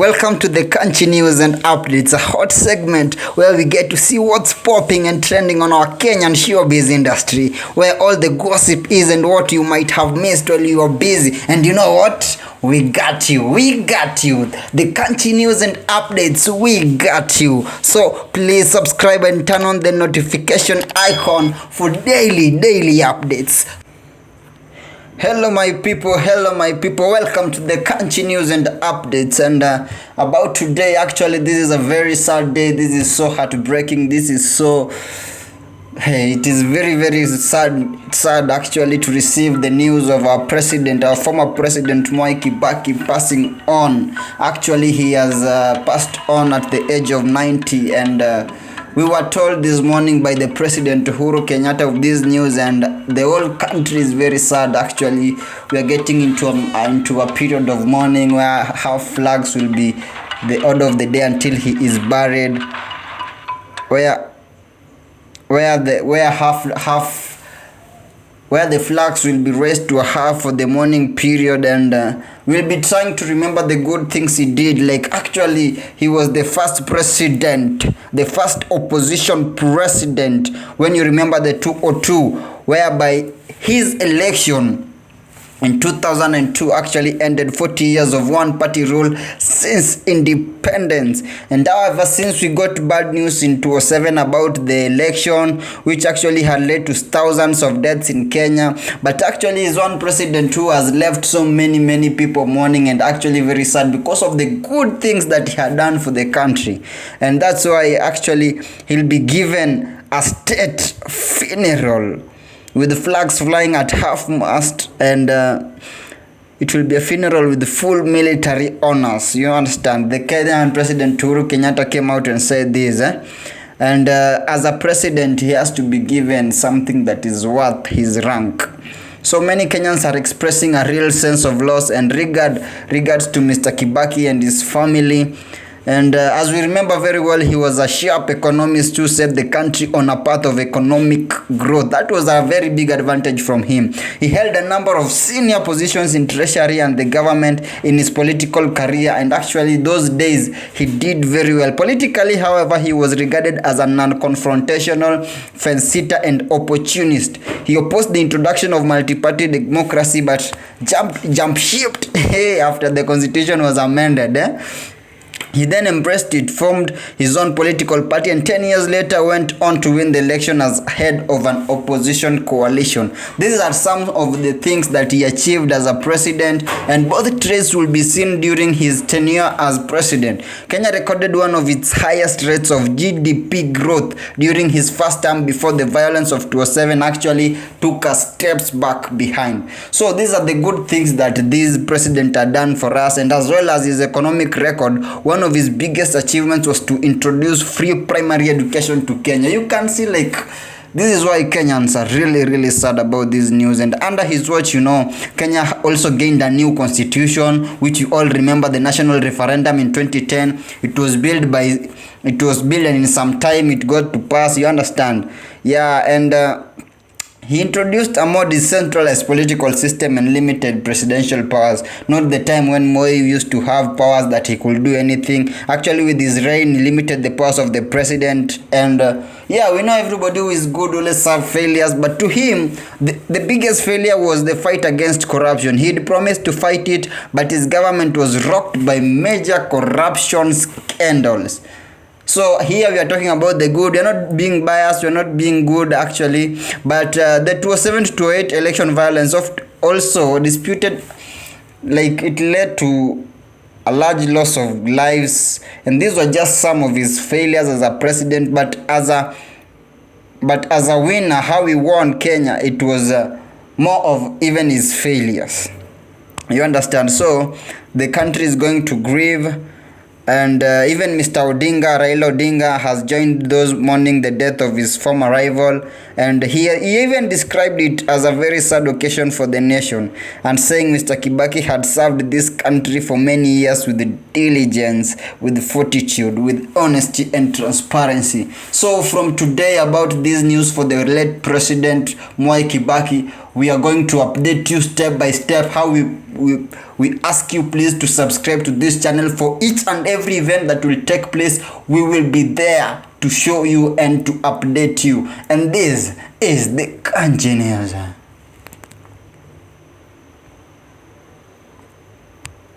Welcome to the Kunchy News and Updates, a hot segment where we get to see what's popping and trending on our Kenyan showbiz industry, where all the gossip is and what you might have missed while you were busy. And you know what? We got you. The Kunchy News and Updates, we got you. So please subscribe and turn on the notification icon for daily updates. Hello my people, welcome to the Kunchy News and Updates. And about today, actually this is a very sad day. This is so heartbreaking. It is very sad actually to receive the news of our former president Mwai Kibaki passing on. Actually he has passed on at the age of 90, and we were told this morning by the President Uhuru Kenyatta of this news, and the whole country is very sad. Actually, we are getting into a period of mourning where half flags will be the order of the day until he is buried. Where the flags will be raised to a half for the morning period, and we'll be trying to remember the good things he did. Like, actually, he was the first president, the first opposition president, when you remember the 202, whereby his election in 2002 actually ended 40 years of one-party rule since independence. And however, since we got bad news in 2007 about the election, which actually had led to thousands of deaths in Kenya, but actually is one president who has left so many people mourning and actually very sad because of the good things that he had done for the country. And that's why actually he'll be given a state funeral with the flags flying at half-mast, and it will be a funeral with full military honors. You understand? The Kenyan President Uhuru Kenyatta came out and said this, and as a president, he has to be given something that is worth his rank. So many Kenyans are expressing a real sense of loss and regards to Mr. Kibaki and his family. And as we remember very well, he was a sharp economist who set the country on a path of economic growth. That was a very big advantage from him. He held a number of senior positions in treasury and the government in his political career, and actually those days he did very well. Politically, however, he was regarded as a non-confrontational fence-sitter and opportunist. He opposed the introduction of multi-party democracy but jumped ship after the constitution was amended. He then embraced it, formed his own political party, and 10 years later went on to win the election as head of an opposition coalition. These are some of the things that he achieved as a president, and both traits will be seen during his tenure as president. Kenya recorded one of its highest rates of GDP growth during his first term before the violence of 2007 actually took a steps back behind. So these are the good things that this president had done for us, and as well as his economic record. One of his biggest achievements was to introduce free primary education to Kenya. You can see, like, this is why Kenyans are really sad about this news. And under his watch, you know, Kenya also gained a new constitution, which you all remember, the national referendum in 2010. It was built and in some time it got to pass, you understand? Yeah, and he introduced a more decentralized political system and limited presidential powers. Not the time when Moi used to have powers that he could do anything. Actually, with his reign, he limited the powers of the president. And yeah, we know everybody who is good always have failures. But to him, the biggest failure was the fight against corruption. He had promised to fight it, but his government was rocked by major corruption scandals. So here we are talking about the good. We are not being biased, we are not being good actually. But the 2007 to 2008 election violence also disputed, like, it led to a large loss of lives. And these were just some of his failures as a president. But as a winner, how he won Kenya, it was more of even his failures. You understand? So the country is going to grieve. And even Mr. Raila Odinga has joined those mourning the death of his former rival, and he even described it as a very sad occasion for the nation, and saying Mr. Kibaki had served this country for many years with diligence, with fortitude, with honesty and transparency. So from today, about this news for the late President Mwai Kibaki, we are going to update you step by step. How we ask you please to subscribe to this channel. For each and every event that will take place, we will be there to show you and to update you. And this is the Kunchy News.